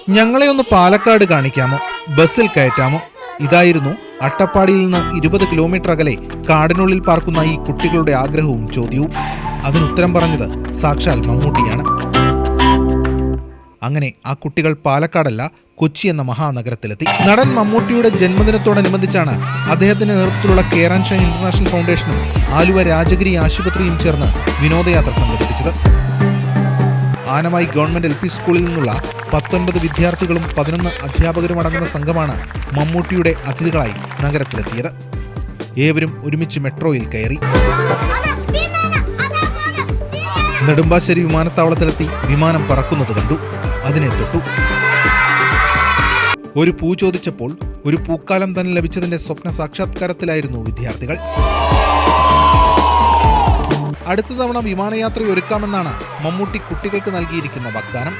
ഞങ്ങളെ ഒന്ന് പാലക്കാട് കാണിക്കാമോ, ബസ്സിൽ കയറ്റാമോ? ഇതായിരുന്നു അട്ടപ്പാടിയിൽ നിന്ന് 20 കിലോമീറ്റർ അകലെ കാടിനുള്ളിൽ പാർക്കുന്ന ഈ കുട്ടികളുടെ ആഗ്രഹവും ചോദ്യവും. അതിനുത്തരം പറഞ്ഞത് സാക്ഷാൽ മമ്മൂട്ടിയാണ്. അങ്ങനെ ആ കുട്ടികൾ പാലക്കാടല്ല, കൊച്ചി എന്ന മഹാനഗരത്തിലെത്തി. നടൻ മമ്മൂട്ടിയുടെ ജന്മദിനത്തോടനുബന്ധിച്ചാണ് അദ്ദേഹത്തിന്റെ നേതൃത്വത്തിലുള്ള കെയർ ആൻഡ് ഷൈൻ ഇന്റർനാഷണൽ ഫൗണ്ടേഷനും ആലുവ രാജഗിരി ആശുപത്രിയും ചേർന്ന് വിനോദയാത്ര സംഘടിപ്പിച്ചത്. ആനമായി ഗവൺമെന്റ് LP സ്കൂളിൽ നിന്നുള്ള 19 വിദ്യാർത്ഥികളും 11 അധ്യാപകരും അടങ്ങുന്ന സംഘമാണ് മമ്മൂട്ടിയുടെ അതിഥികളായി നഗരത്തിലെത്തിയത്. ഏവരും ഒരുമിച്ച് മെട്രോയിൽ കയറി. നെടുമ്പാശ്ശേരി വിമാനത്താവളത്തിലെത്തി വിമാനം പറക്കുന്നത് കണ്ടു. അതിനെ തൊട്ടു. ഒരു പൂ ചോദിച്ചപ്പോൾ ഒരു പൂക്കാലം തന്നെ ലഭിച്ചതിന്റെ സ്വപ്ന സാക്ഷാത്കാരത്തിലായിരുന്നു വിദ്യാർത്ഥികൾ. അടുത്ത തവണ വിമാനയാത്ര ഒരുക്കാമെന്നാണ് മമ്മൂട്ടി കുട്ടികൾക്ക് നൽകിയിരിക്കുന്ന വാഗ്ദാനം.